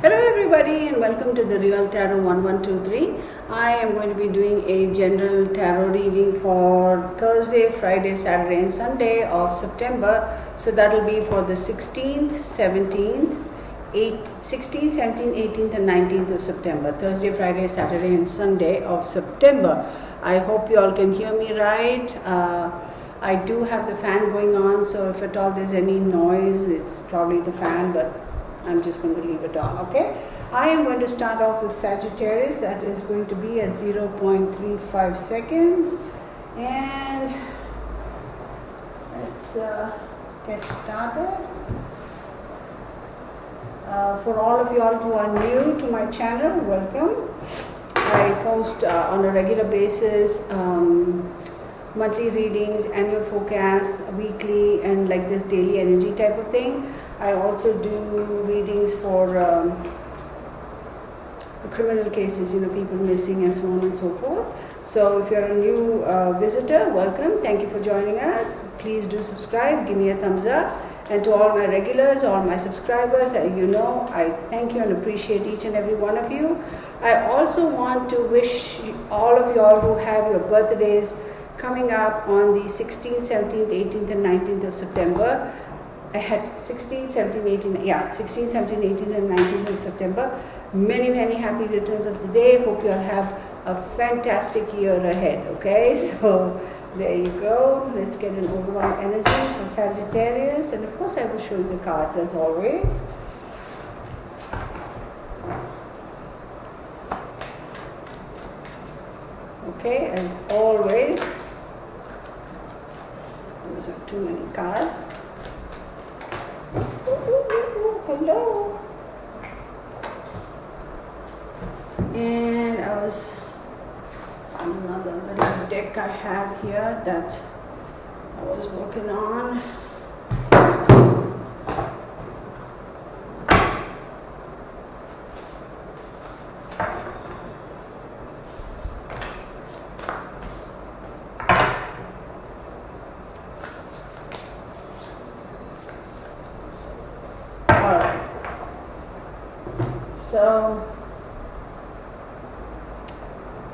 Hello everybody and welcome to the Real Tarot 1123. I am going to be doing a general tarot reading for Thursday, Friday, Saturday and Sunday of September. So that will be for the 16th, 17th, 16th, 17th, 18th and 19th of September. Thursday, Friday, Saturday and Sunday of September. I hope you all can hear me right. I do have the fan going on, so if at all there's any noise, it's probably the fan, but I'm just going to leave it on, okay? I am going to start off with Sagittarius. That is going to be at 0.35 seconds. And let's get started. For all of you all who are new to my channel, welcome. I post on a regular basis monthly readings, annual forecasts, weekly, and like this daily energy type of thing. I also do readings for criminal cases, people missing and so on and so forth. So if you're a new visitor, welcome. Thank you for joining us. Please do subscribe, give me a thumbs up. And to all my regulars, all my subscribers, I thank you and appreciate each and every one of you. I also want to wish all of you all who have your birthdays coming up on the 16th, 17th, 18th and 19th of September. I had 16th, 17th, 18th, 16th, 17th, 18th and 19th of September. Many happy returns of the day. Hope you all have a fantastic year ahead, okay? So there you go. Let's get an overall energy for Sagittarius. And of course I will show you the cards as always. Okay, as always. Those are too many cards. Hello. And another little deck I have here that I was working on. So,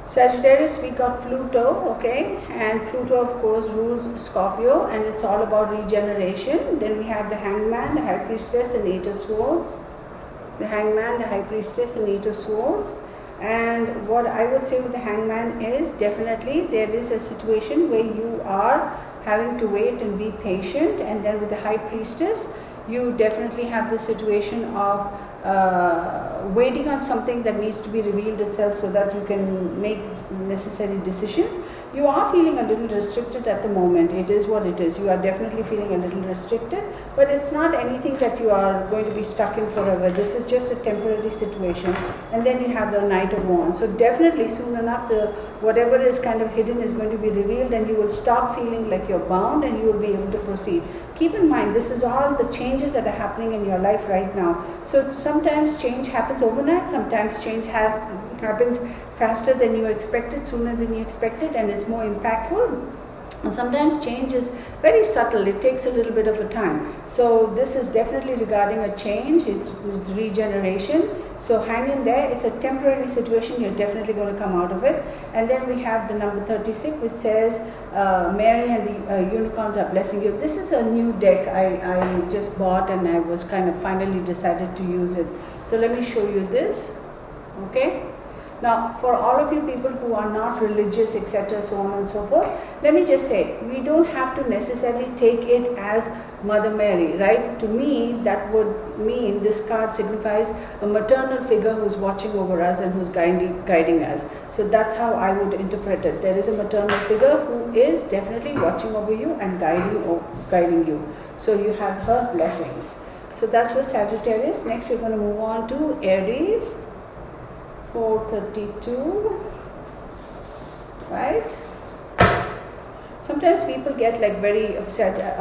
Sagittarius, we got Pluto, okay, and Pluto of course rules Scorpio, and it's all about regeneration. Then we have the Hangman, the High Priestess and Eight of Swords. The Hangman, the High Priestess and Eight of Swords. And what I would say with the Hangman is definitely there is a situation where you are having to wait and be patient, and then with the High Priestess, you definitely have the situation of waiting on something that needs to be revealed itself so that you can make necessary decisions. You are feeling a little restricted at the moment. It is what it is. You are definitely feeling a little restricted, but it's not anything that you are going to be stuck in forever. This is just a temporary situation. And then you have the Knight of Wands. So definitely soon enough, whatever is kind of hidden is going to be revealed, and you will stop feeling like you're bound and you will be able to proceed. Keep in mind, this is all the changes that are happening in your life right now. So sometimes change happens overnight, sometimes change happens faster than you expected, sooner than you expected, and it's more impactful. And sometimes change is very subtle, it takes a little bit of a time. So this is definitely regarding a change, it's regeneration. So hang in there, it's a temporary situation, you're definitely going to come out of it. And then we have the number 36, which says Mary and the unicorns are blessing you. This is a new deck I just bought, and I was kind of finally decided to use it. So let me show you this, okay? Now, for all of you people who are not religious, etc., so on and so forth, let me just say, we don't have to necessarily take it as Mother Mary, right? To me, that would mean this card signifies a maternal figure who's watching over us and who's guiding us. So that's how I would interpret it. There is a maternal figure who is definitely watching over you and guiding you. So you have her blessings. So that's for Sagittarius. Next, we're going to move on to Aries. 432, right? Sometimes people get like very upset.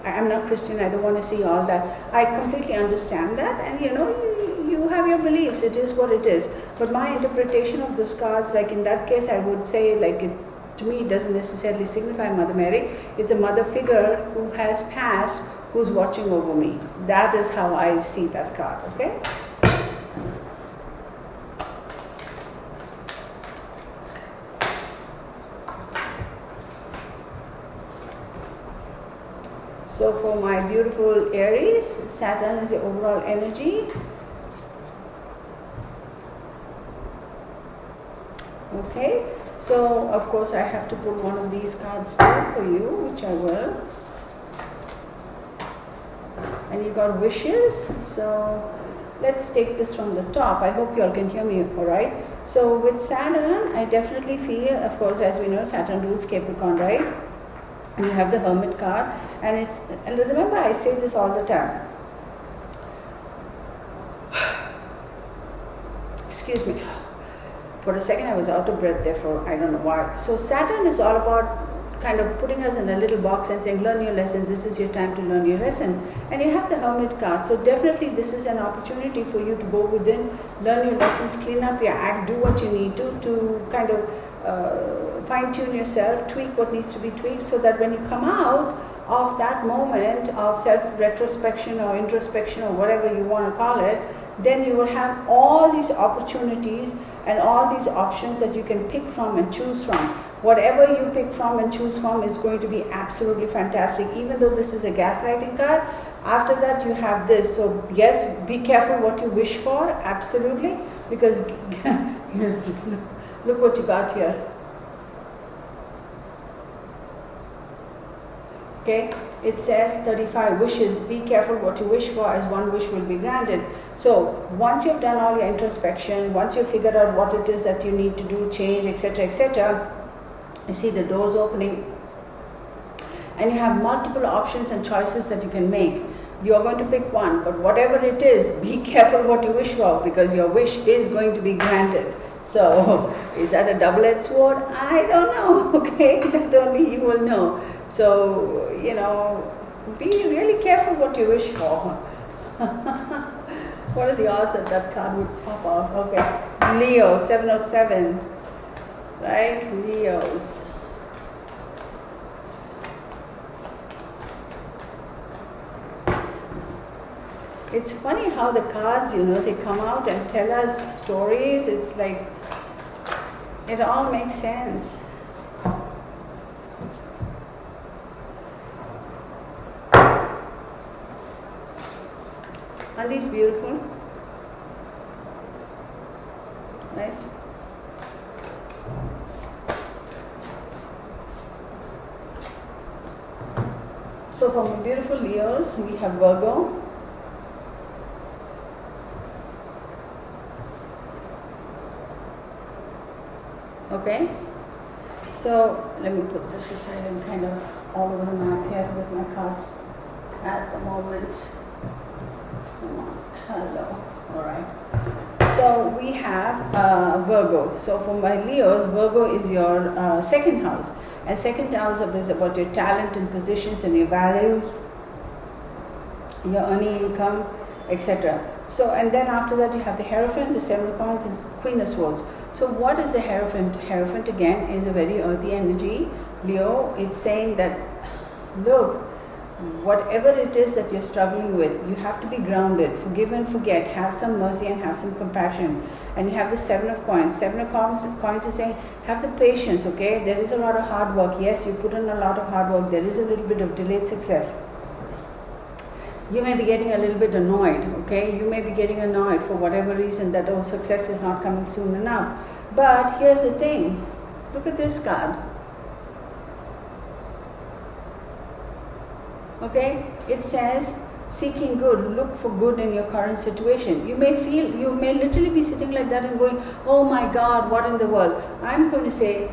I'm not Christian, I don't want to see all that. I completely understand that, and you have your beliefs, it is what it is. But my interpretation of those cards, like in that case, I would say to me it doesn't necessarily signify Mother Mary. It's a mother figure who has passed, who's watching over me. That is how I see that card, okay? So for my beautiful Aries, Saturn is your overall energy. Okay, so of course I have to pull one of these cards too for you, which I will. And you got wishes, so let's take this from the top. I hope you all can hear me, alright? So with Saturn, I definitely feel, of course, as we know, Saturn rules Capricorn, right? And you have the Hermit card, and remember I say this all the time. Excuse me. For a second I was out of breath, therefore I don't know why. So Saturn is all about kind of putting us in a little box and saying, learn your lesson, this is your time to learn your lesson. And you have the Hermit card, so definitely this is an opportunity for you to go within, learn your lessons, clean up your act, do what you need to kind of fine-tune yourself, tweak what needs to be tweaked, so that when you come out of that moment of self-retrospection or introspection or whatever you want to call it, then you will have all these opportunities and all these options that you can pick from and choose from. Whatever you pick from and choose from is going to be absolutely fantastic. Even though this is a gaslighting card, after that you have this. So yes, be careful what you wish for, absolutely, because look what you got here. Okay, it says 35 wishes. Be careful what you wish for, as one wish will be granted. So once you've done all your introspection, once you've figured out what it is that you need to do, change, etc., etc., you see the doors opening, and you have multiple options and choices that you can make. You're going to pick one, but whatever it is, be careful what you wish for, because your wish is going to be granted. So, is that a double-edged sword? I don't know, okay? That only you will know. So, you know, be really careful what you wish for. What are the odds that that card would pop up? Okay, Leo, 707, right? Leos. It's funny how the cards, you know, they come out and tell us stories. It's like, it all makes sense. Aren't these beautiful? Right? So for my beautiful Leos, we have Virgo. Okay, so let me put this aside. I'm kind of all over the map here with my cards at the moment. Hello, alright. So we have Virgo. So for my Leos, Virgo is your second house. And second house is about your talent and positions and your values, your earning income, etc. So, and then after that you have the Hierophant, the Seven of Coins, and Queen of Swords. So what is the Hierophant? Hierophant again is a very earthy energy. Leo, it's saying that, look, whatever it is that you're struggling with, you have to be grounded, forgive and forget, have some mercy and have some compassion. And you have the Seven of Coins. Seven of Coins is saying, have the patience, okay? There is a lot of hard work. Yes, you put in a lot of hard work. There is a little bit of delayed success. You may be getting a little bit annoyed, okay? You may be getting annoyed for whatever reason that, oh, success is not coming soon enough. But here's the thing. Look at this card. Okay? It says, seeking good, look for good in your current situation. You may literally be sitting like that and going, oh my God, what in the world? I'm going to say,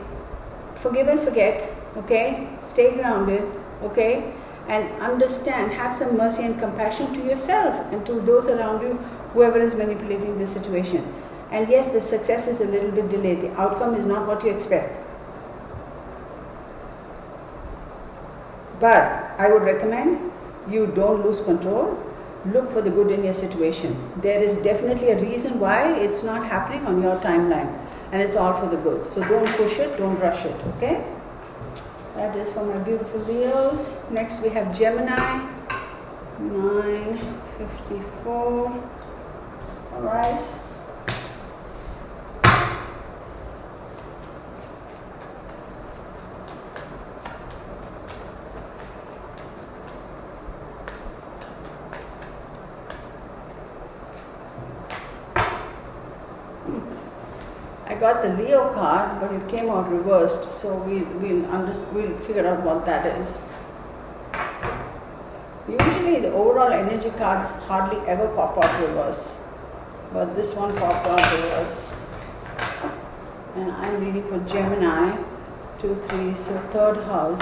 forgive and forget, okay? Stay grounded, okay? And understand, have some mercy and compassion to yourself and to those around you, whoever is manipulating the situation. And yes, the success is a little bit delayed. The outcome is not what you expect. But I would recommend you don't lose control. Look for the good in your situation. There is definitely a reason why it's not happening on your timeline. And it's all for the good. So don't push it, don't rush it, okay? That is for my beautiful Leos. Next we have Gemini, 9:54. All right. I got the Leo card, but it came out reversed, so we'll figure out what that is. Usually the overall energy cards hardly ever pop out reverse, but this one popped out reverse. And I'm reading for Gemini, 2, 3, so third house.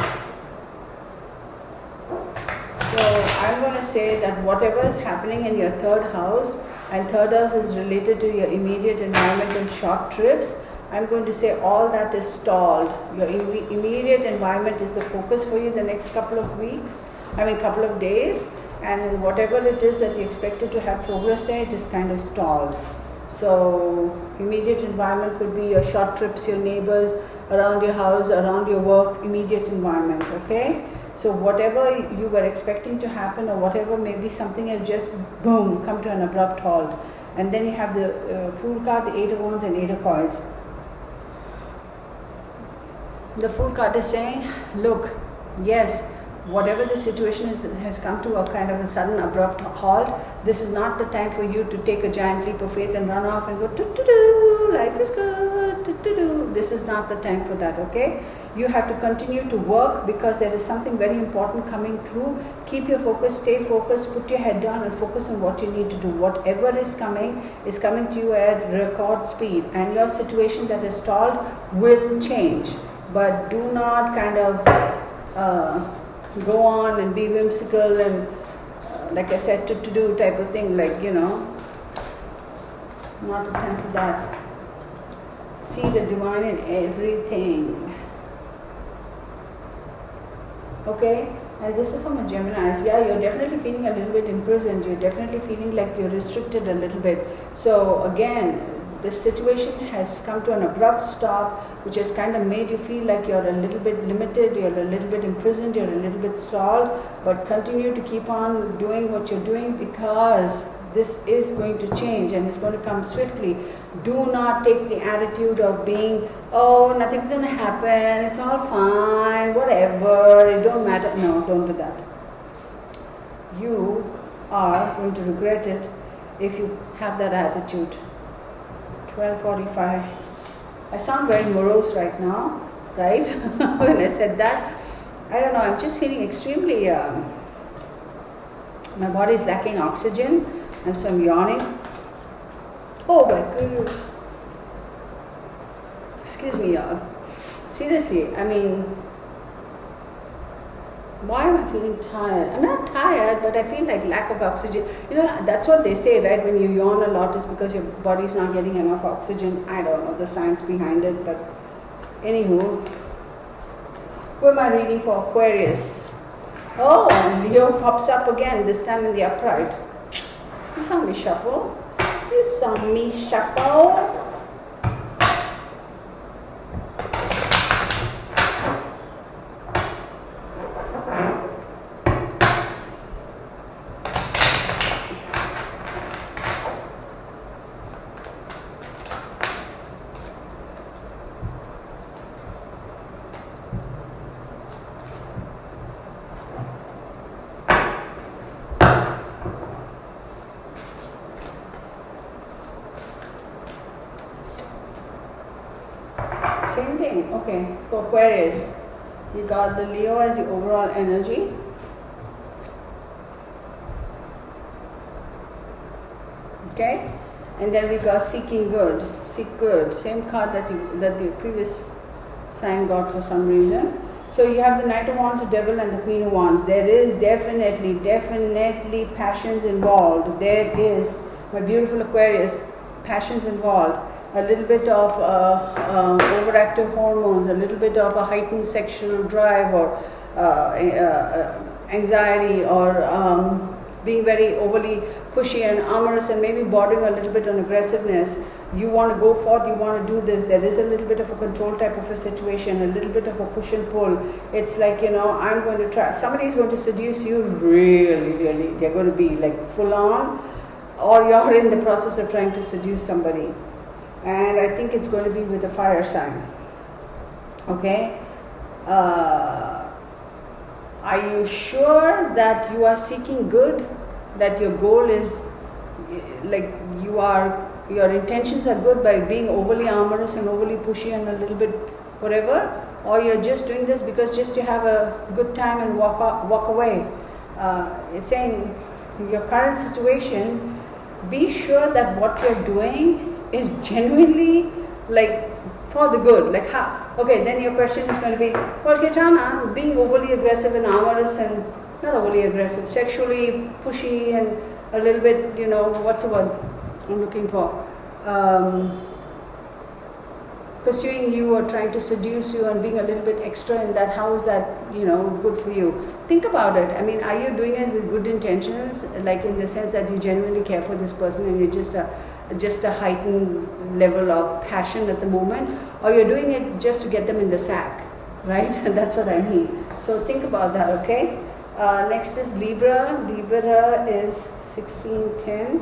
So I'm going to say that whatever is happening in your third house, and third house is related to your immediate environment and short trips, I'm going to say all that is stalled. Your immediate environment is the focus for you the next couple of weeks, couple of days, and whatever it is that you expected to have progress there, it is kind of stalled. So immediate environment could be your short trips, your neighbors, around your house, around your work, immediate environment, okay? So whatever you were expecting to happen, or whatever, maybe something has just boom come to an abrupt halt. And then you have the Fool card, the 8 of Wands and 8 of Coins. The Fool card is saying, look, yes, whatever the situation is, has come to a kind of a sudden abrupt halt. This is not the time for you to take a giant leap of faith and run off and go life is good, This is not the time for that, okay? You have to continue to work, because there is something very important coming through. Keep your focus, stay focused, put your head down and focus on what you need to do. Whatever is coming to you at record speed, and your situation that is stalled will change. But do not kind of go on and be whimsical and like I said, to do type of thing, like, not the time for that. See the divine in everything. Okay, and this is from a Gemini. Yeah, you're definitely feeling a little bit imprisoned. You're definitely feeling like you're restricted a little bit. So again, this situation has come to an abrupt stop, which has kind of made you feel like you're a little bit limited, you're a little bit imprisoned, you're a little bit stalled, but continue to keep on doing what you're doing, because this is going to change and it's going to come swiftly. Do not take the attitude of being, oh, nothing's going to happen, it's all fine, whatever, it don't matter. No, don't do that. You are going to regret it if you have that attitude. 12:45. I sound very morose right now, right? When I said that, I don't know, I'm just feeling extremely, my body is lacking oxygen, and so I'm yawning. Oh my goodness. Excuse me, y'all. Seriously, why am I feeling tired? I'm not tired, but I feel like lack of oxygen. That's what they say, right? When you yawn a lot, it's because your body's not getting enough oxygen. I don't know the science behind it, but anywho. Who am I reading for? Aquarius. Oh, and Leo pops up again, this time in the upright. You saw me shuffle. You saw me shuffle. Same thing, okay, for Aquarius, you got the Leo as the overall energy. Okay, and then we got seeking good, seek good, same card that the previous sign got for some reason. So you have the Knight of Wands, the Devil, and the Queen of Wands. There is definitely passions involved. There is, my beautiful Aquarius, passions involved. A little bit of overactive hormones, a little bit of a heightened sexual drive, or anxiety, or being very overly pushy and amorous, and maybe bordering a little bit on aggressiveness. You want to go forth, you want to do this. There is a little bit of a control type of a situation, a little bit of a push and pull. It's like, I'm going to try. Somebody is going to seduce you really. They're going to be like full on, or you're in the process of trying to seduce somebody. And I think it's going to be with a fire sign. Okay? Are you sure that you are seeking good? That your goal is, like, you are your intentions are good by being overly amorous and overly pushy and a little bit whatever, or you're just doing this because just to have a good time and walk away. It's saying your current situation, be sure that what you're doing is genuinely like for the good. Like how? Okay, then your question is going to be, well, Kirtana, being overly aggressive and amorous and not overly aggressive, sexually pushy and a little bit, you know, what's the word I'm looking for? Pursuing you or trying to seduce you and being a little bit extra in that, how is that, you know, good for you? Think about it. I mean, are you doing it with good intentions, like in the sense that you genuinely care for this person and you're just a heightened level of passion at the moment, or you're doing it just to get them in the sack, right? That's what I mean. So think about that, okay? Next is Libra. Libra is 1610.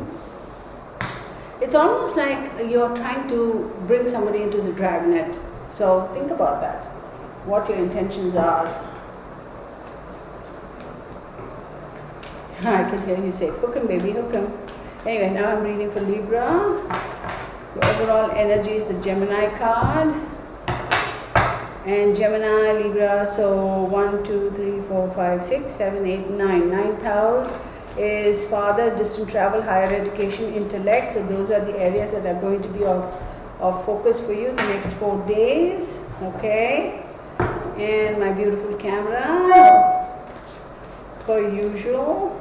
It's almost like you're trying to bring somebody into the dragnet. So think about that, what your intentions are. I can hear you say, hook 'em baby, hook 'em. Anyway, now I'm reading for Libra. The overall energy is the Gemini card. And Gemini, Libra, so 1, 2, 3, 4, 5, 6, 7, 8, 9. Ninth house is father, distant travel, higher education, intellect. So those are the areas that are going to be of focus for you the next 4 days. Okay. And my beautiful camera, per usual.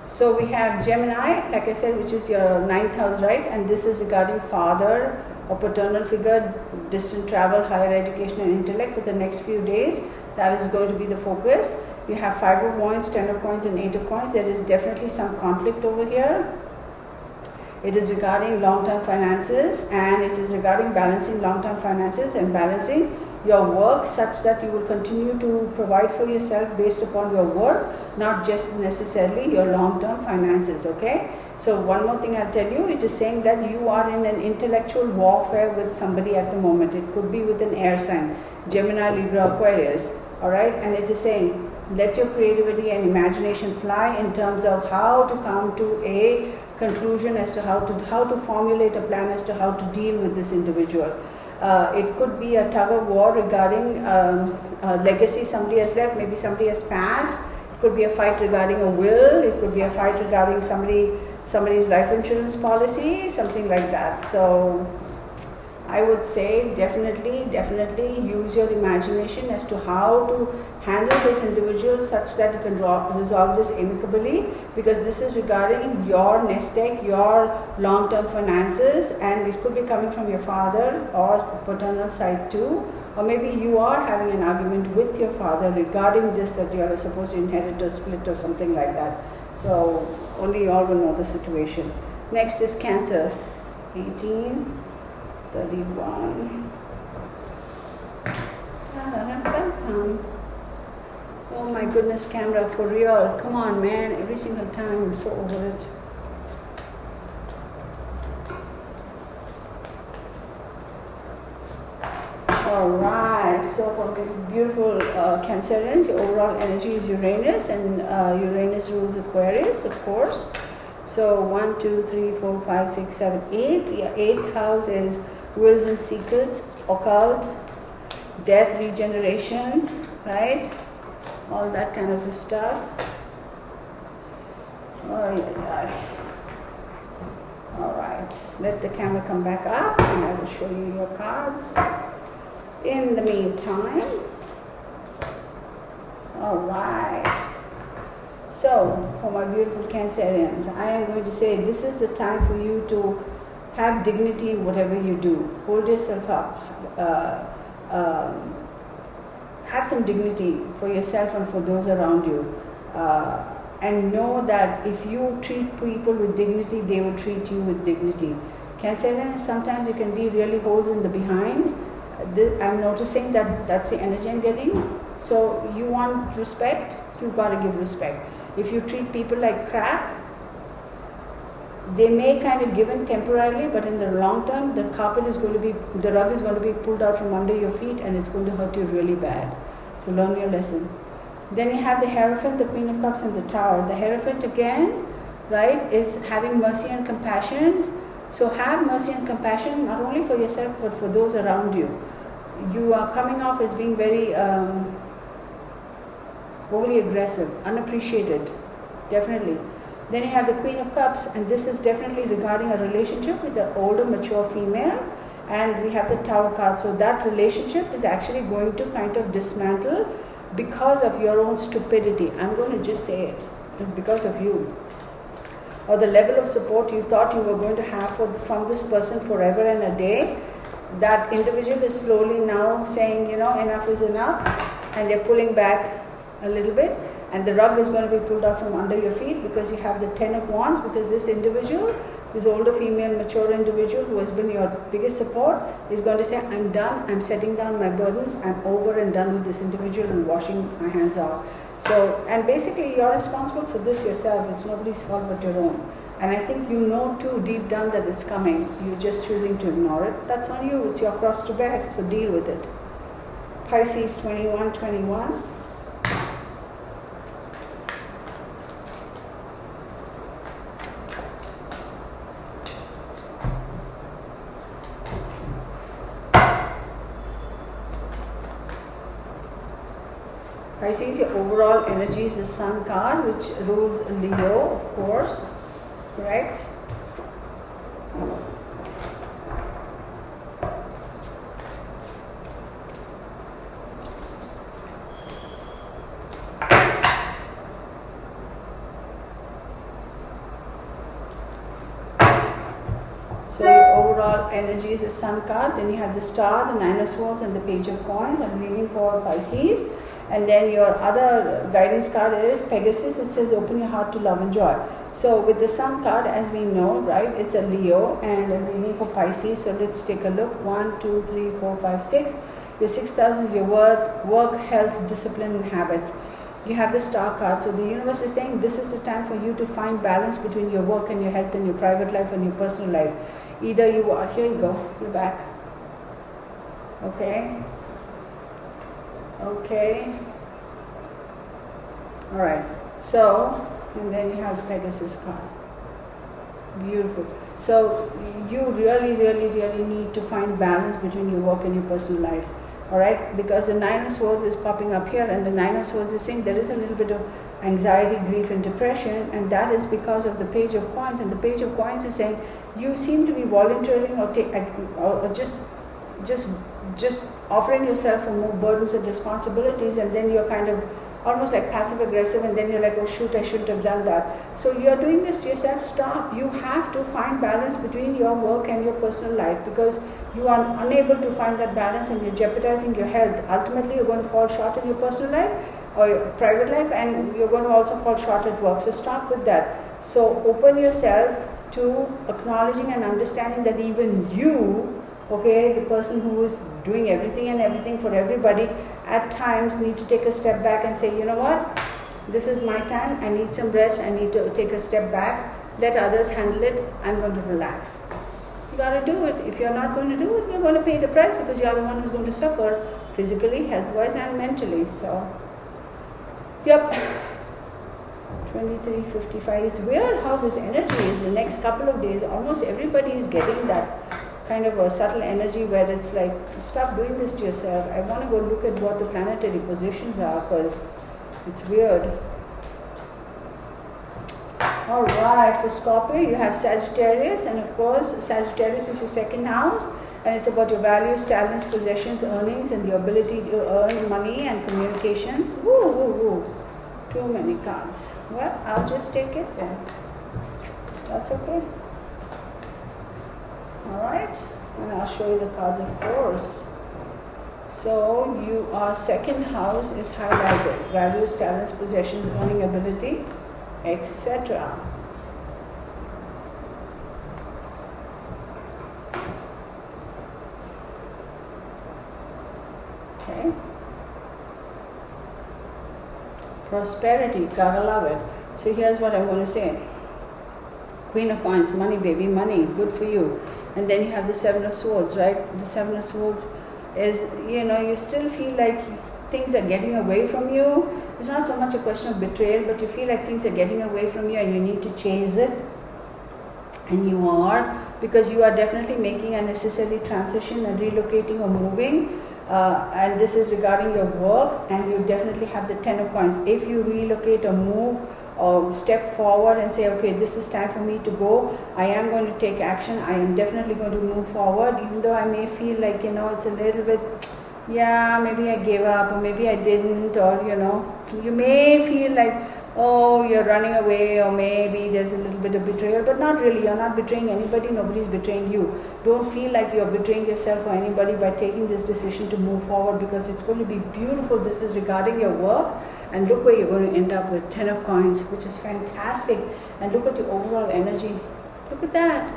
So we have Gemini, like I said, which is your ninth house, right? And this is regarding father or paternal figure, distant travel, higher education and intellect for the next few days. That is going to be the focus. You have 5 of wands, 10 of coins and 8 of coins. There is definitely some conflict over here. It is regarding long-term finances, and it is regarding balancing long-term finances and balancing your work such that you will continue to provide for yourself based upon your work, not just necessarily your long-term finances, okay? So one more thing I'll tell you, it is saying that you are in an intellectual warfare with somebody at the moment. It could be with an air sign, Gemini, Libra, Aquarius, all right? And it is saying, let your creativity and imagination fly in terms of how to come to a conclusion as to how to formulate a plan as to how to deal with this individual. It could be a tug of war regarding a legacy somebody has left, maybe somebody has passed. It could be a fight regarding a will. It could be a fight regarding somebody's life insurance policy, something like that. So I would say definitely use your imagination as to how to handle this individual such that you can resolve this amicably, because this is regarding your nest egg, your long-term finances, and it could be coming from your father or paternal side too, or maybe you are having an argument with your father regarding this, that you are supposed to inherit or split or something like that. So only you all will know the situation. Next is Cancer, 18, 31. Oh my goodness, camera, for real. Come on, man. Every single time, I'm so over it. Alright, so for beautiful Cancerians, your overall energy is Uranus, and Uranus rules Aquarius, of course. So 1, 2, 3, 4, 5, 6, 7, 8. Your 8th house is wills and secrets, occult, death, regeneration, right? All that kind of stuff. Oh, yeah. All right, let the camera come back up and I will show you your cards. In the meantime, all right. So, for my beautiful Cancerians, I am going to say this is the time for you to have dignity in whatever you do. Hold yourself up. Have some dignity for yourself and for those around you. And know that if you treat people with dignity, they will treat you with dignity. Cancerians, sometimes you can be really holes in the behind. I'm noticing that that's the energy I'm getting. So you want respect, you got to give respect. If you treat people like crap, they may kind of give in temporarily, but in the long term, the rug is going to be pulled out from under your feet, and it's going to hurt you really bad. So learn your lesson. Then you have the Hierophant, the Queen of Cups, and the Tower. The Hierophant again right, is having mercy and compassion. So have mercy and compassion not only for yourself but for those around you. You are coming off as being very overly aggressive, unappreciated, definitely. Then you have the Queen of Cups, and this is definitely regarding a relationship with an older, mature female. And we have the Tower card. So that relationship is actually going to kind of dismantle because of your own stupidity. I'm going to just say it. It's because of you. Or the level of support you thought you were going to have from this person forever and a day. That individual is slowly now saying, enough is enough. And they're pulling back a little bit. And the rug is going to be pulled out from under your feet because you have the Ten of Wands. Because this individual, this older female mature individual who has been your biggest support, is going to say, I'm done, I'm setting down my burdens, I'm over and done with this individual and washing my hands off. So, and basically you're responsible for this yourself. It's nobody's fault but your own. And I think you know too deep down that it's coming. You're just choosing to ignore it. That's on you. It's your cross to bear. So deal with it. Pisces 21. Pisces, your overall energy is the Sun card, which rules Leo, of course, correct? So your overall energy is the Sun card, then you have the Star, the Nine of Swords and the Page of Coins. I'm reading for Pisces. And then your other guidance card is Pegasus. It says open your heart to love and joy. So with the Sun card, as we know, right, it's a Leo, and I'm reading for Pisces. So let's take a look. 1, 2, 3, 4, 5, 6. Your 6th house is your work, health, discipline and habits. You have the Star card. So the universe is saying this is the time for you to find balance between your work and your health and your private life and your personal life. Either you are, here you go, you're back. Okay. Alright. So, and then you have the Pegasus card. Beautiful. So, you really need to find balance between your work and your personal life. Alright? Because the Nine of Swords is popping up here, and the Nine of Swords is saying there is a little bit of anxiety, grief and depression, and that is because of the Page of Coins. And the Page of Coins is saying you seem to be volunteering or just offering yourself for more burdens and responsibilities, and then you're kind of almost like passive aggressive, and then you're like, oh shoot, I shouldn't have done that. So you're doing this to yourself. Stop. You have to find balance between your work and your personal life, because you are unable to find that balance and you're jeopardizing your health. Ultimately, you're going to fall short in your personal life or your private life, and you're going to also fall short at work. So stop with that. So open yourself to acknowledging and understanding that even you, okay, the person who is doing everything for everybody, at times need to take a step back and say, you know what, this is my time, I need some rest, I need to take a step back, let others handle it, I'm going to relax. You got to do it. If you're not going to do it, you're going to pay the price, because you're the one who's going to suffer physically, health-wise and mentally. So, yep. 23:55. It's weird how this energy is the next couple of days. Almost everybody is getting that kind of a subtle energy where it's like, stop doing this to yourself. I want to go look at what the planetary positions are, because it's weird. Alright, for Scorpio, you have Sagittarius, and of course, Sagittarius is your 2nd house, and it's about your values, talents, possessions, earnings, and the ability to earn money and communications. Woo. Too many cards. Well, I'll just take it then. That's okay. Alright, and I'll show you the cards, of course. So, your 2nd house is highlighted. Values, talents, possessions, earning ability, etc. Okay. Prosperity, gotta love it. So here's what I'm going to say. Queen of Coins, money baby, money, good for you. And then you have the 7 of Swords, right? The 7 of Swords is, you still feel like things are getting away from you. It's not so much a question of betrayal, but you feel like things are getting away from you and you need to chase it. And you are, because you are definitely making a necessary transition and relocating or moving. And this is regarding your work, and you definitely have the 10 of coins. If you relocate or move or step forward and say, okay, this is time for me to go, I am going to take action, I am definitely going to move forward, even though I may feel like, it's a little bit, yeah, maybe I gave up, or maybe I didn't, or you may feel like, oh, you're running away, or maybe there's a little bit of betrayal, but not really. You're not betraying anybody, nobody's betraying you. Don't feel like you're betraying yourself or anybody by taking this decision to move forward, because it's going to be beautiful. This is regarding your work, and look where you're going to end up with 10 of coins, which is fantastic. And look at the overall energy. Look at that.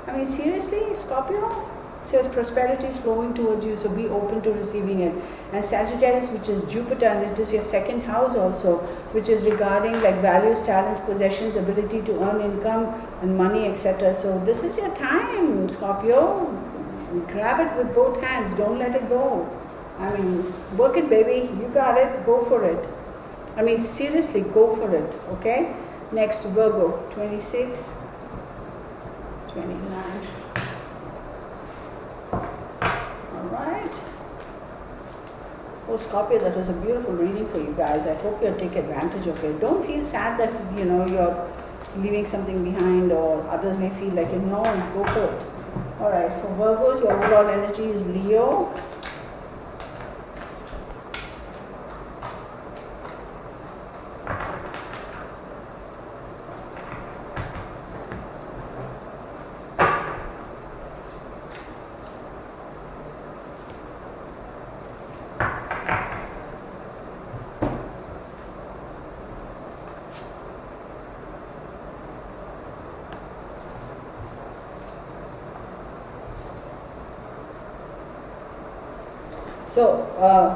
I mean, seriously, Scorpio? It says prosperity is flowing towards you, so be open to receiving it. And Sagittarius, which is Jupiter, and it is your second house also, which is regarding like values, talents, possessions, ability to earn income and money, etc. So this is your time, Scorpio. Grab it with both hands. Don't let it go. I mean, work it, baby. You got it. Go for it. I mean, seriously, go for it. Okay? Next, Virgo, 26, 29. Alright. Oh, Scorpio, that was a beautiful reading for you guys. I hope you'll take advantage of it. Don't feel sad that, you're leaving something behind, or others may feel like, no, go for it. Alright, for Virgos, your overall energy is Leo. So,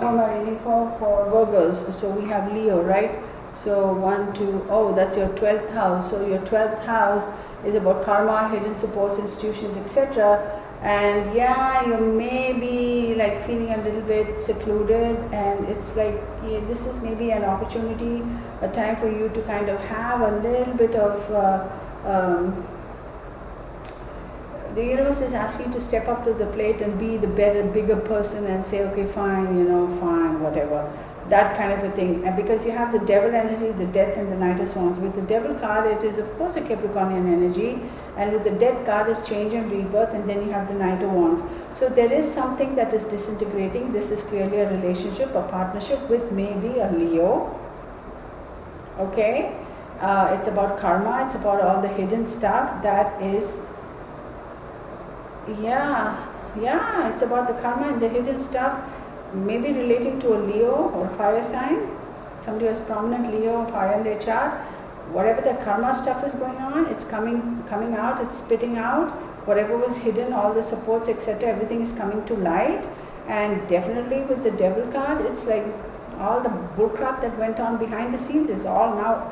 who am I reading for? For Virgos. So, we have Leo, right? So, 1, 2, oh, that's your 12th house. So, your 12th house is about karma, hidden supports, institutions, etc. And yeah, you may be like feeling a little bit secluded, and it's like, this is maybe an opportunity, a time for you to kind of have a little bit of the universe is asking to step up to the plate and be the better, bigger person and say, okay, fine, fine, whatever. That kind of a thing. And because you have the devil energy, the death and the knight of wands. With the devil card, it is of course a Capricornian energy. And with the death card is change and rebirth, and then you have the knight of wands. So there is something that is disintegrating. This is clearly a relationship, a partnership with maybe a Leo. Okay? It's about karma. It's about all the hidden stuff that is... Yeah, it's about the karma and the hidden stuff, maybe relating to a Leo or fire sign. Somebody has prominent Leo or fire in their chart. Whatever the karma stuff is going on, it's coming out, it's spitting out. Whatever was hidden, all the supports, etc., everything is coming to light. And definitely with the devil card, it's like all the bullcrap that went on behind the scenes is all now,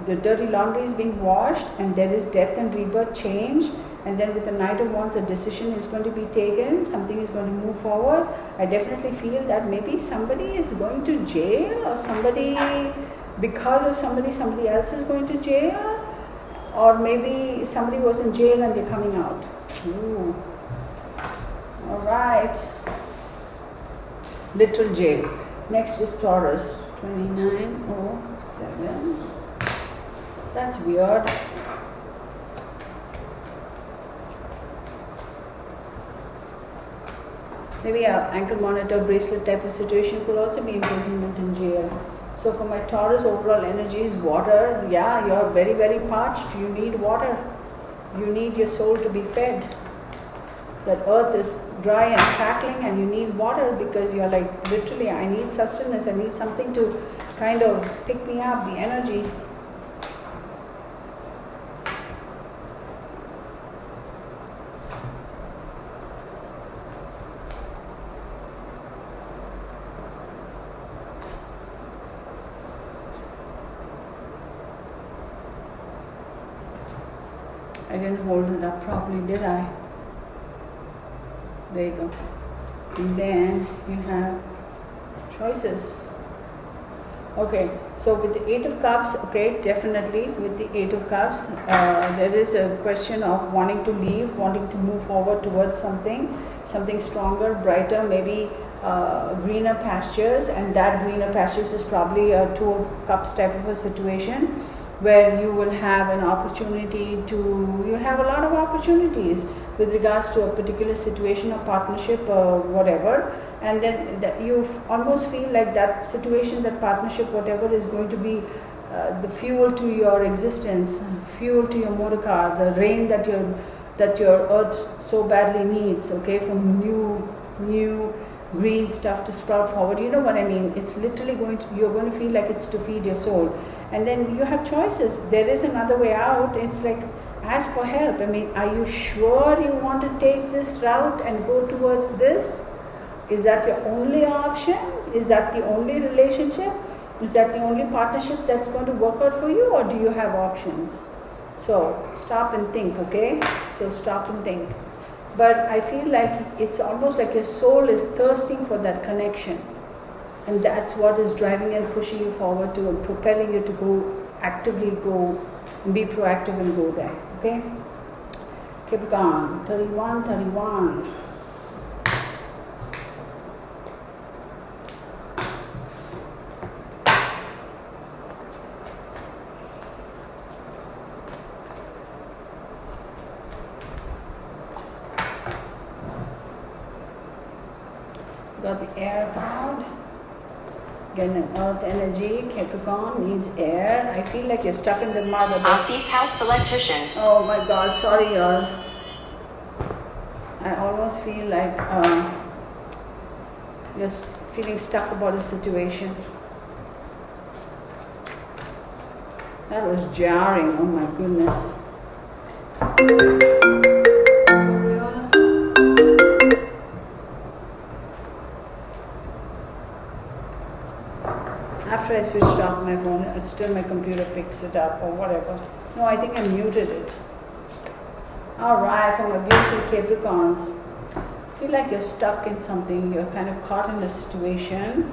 the dirty laundry is being washed, and there is death and rebirth, change. And then with the Knight of Wands, a decision is going to be taken, something is going to move forward. I definitely feel that maybe somebody is going to jail, or somebody, because of somebody else is going to jail, or maybe somebody was in jail and they're coming out. Ooh. All right. Literal jail. Next is Taurus, 2907. That's weird. Maybe an ankle monitor, bracelet type of situation, could also be imprisonment in jail. So for my Taurus, overall energy is water. Yeah, you're very, very parched. You need water. You need your soul to be fed. That earth is dry and crackling, and you need water, because you're like, literally, I need sustenance. I need something to kind of pick me up, the energy. I didn't hold it up properly, did I? There you go. And then you have choices. Okay, so with the Eight of Cups, okay, definitely with the Eight of Cups, there is a question of wanting to leave, wanting to move forward towards something stronger, brighter, maybe greener pastures, and that greener pastures is probably a Two of Cups type of a situation where you will have an opportunity to, you have a lot of opportunities with regards to a particular situation or partnership or whatever, and then you almost feel like that situation, that partnership, whatever, is going to be the fuel to your existence, fuel to your motor car, the rain that your earth so badly needs, okay, from new green stuff to sprout forward. You know what I mean? It's literally you're going to feel like it's to feed your soul. And then you have choices. There is another way out. It's like, ask for help. I mean, are you sure you want to take this route and go towards this? Is that your only option? Is that the only relationship? Is that the only partnership that's going to work out for you, or do you have options? So stop and think, okay? So stop and think. But I feel like it's almost like your soul is thirsting for that connection. And that's what is driving and pushing you forward to and propelling you to go, actively go, be proactive and go there. Okay? Capricorn, 31. Got the air card. Again, an earth energy. Capricorn needs air. I feel like you're stuck in the mud. I'll see past electrician. Oh my God, sorry y'all. I almost feel like you're feeling stuck about a situation. That was jarring, oh my goodness. After I switched off my phone, still my computer picks it up or whatever. No, I think I muted it. Alright, for my beautiful Capricorns, feel like you're stuck in something, you're kind of caught in a situation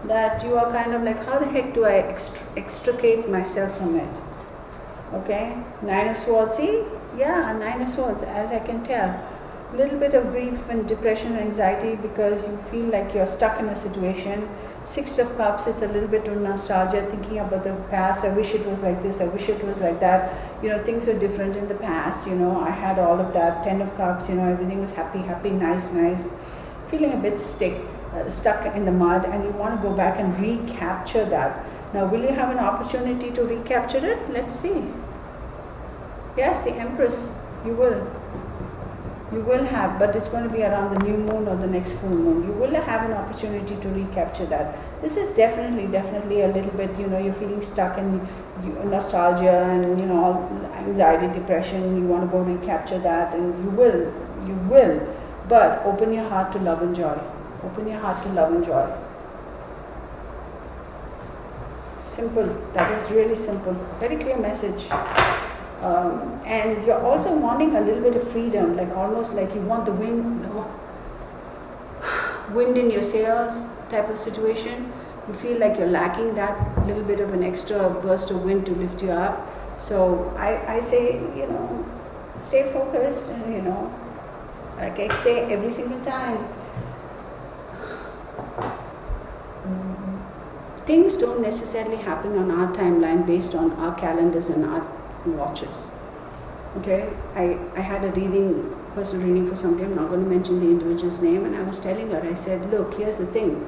that you are kind of like, how the heck do I extricate myself from it? Okay, Nine of Swords, see? Yeah, Nine of Swords, as I can tell. A little bit of grief and depression and anxiety because you feel like you're stuck in a situation. Six of Cups, it's a little bit of nostalgia, thinking about the past. I wish it was like this, I wish it was like that. You know, things were different in the past, you know, I had all of that. 10 of Cups, you know, everything was happy, nice. Feeling a bit stuck in the mud, and you want to go back and recapture that. Now, will you have an opportunity to recapture it? Let's see. Yes, the Empress, you will. You will have, but it's going to be around the new moon or the next full moon. You will have an opportunity to recapture that. This is definitely a little bit, you know, you're feeling stuck in nostalgia and, you know, anxiety, depression. You want to go recapture that, and you will. But open your heart to love and joy. Open your heart to love and joy. Simple. That was really simple. Very clear message. And you're also wanting a little bit of freedom, like almost like you want the wind in your sails type of situation. You feel like you're lacking that little bit of an extra burst of wind to lift you up. So I say, you know, stay focused, and, you know, like I say every single time, things don't necessarily happen on our timeline based on our calendars and our watches. Okay, I had a personal reading for somebody. I'm not going to mention the individual's name, and I was telling her, I said, look, here's the thing,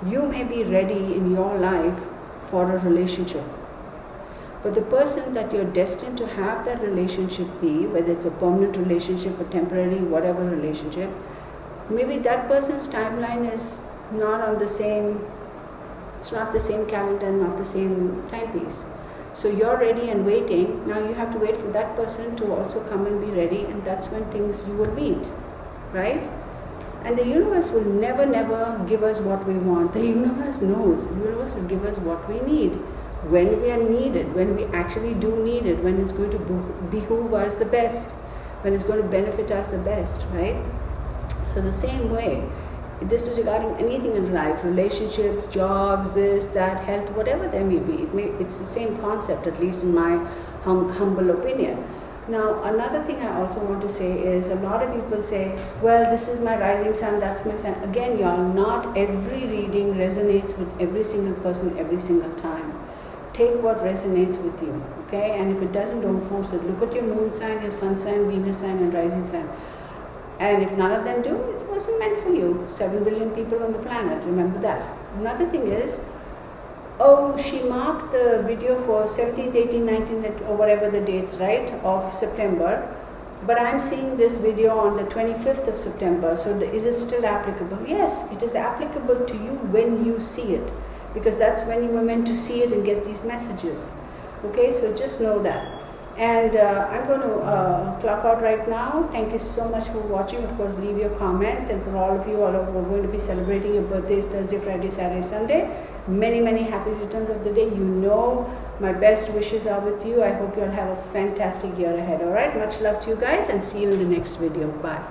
you may be ready in your life for a relationship, but the person that you're destined to have that relationship be, whether it's a permanent relationship, a temporary, whatever relationship, maybe that person's timeline is not on the same, it's not the same calendar, not the same timepiece. So you're ready and waiting. Now you have to wait for that person to also come and be ready, and that's when you will meet, right? And the universe will never give us what we want. The universe knows. The universe will give us what we need, when we are needed, when we actually do need it, when it's going to behoove us the best, when it's going to benefit us the best, right? So the same way, This is regarding anything in life, relationships, jobs, this, that, health, whatever there may be. It's the same concept, at least in my humble opinion. Now, another thing I also want to say is, a lot of people say, well, this is my rising sun, that's my sun. Again, y'all, not every reading resonates with every single person every single time. Take what resonates with you, okay? And if it doesn't, don't force it. Look at your moon sign, your sun sign, Venus sign, and rising sign. And if none of them do, it wasn't meant for you. 7 billion people on the planet, remember that. Another thing is, oh, she marked the video for 17th, 18th, 19th, or whatever the dates, right, of September. But I'm seeing this video on the 25th of September. So is it still applicable? Yes, it is applicable to you when you see it. Because that's when you were meant to see it and get these messages. Okay, so just know that. And I'm going to clock out right now. Thank you so much for watching. Of course, leave your comments. And for all of you all who are going to be celebrating your birthdays Thursday, Friday, Saturday, Sunday, many, many happy returns of the day. You know my best wishes are with you. I hope you'll have a fantastic year ahead. All right, much love to you guys, and see you in the next video. Bye.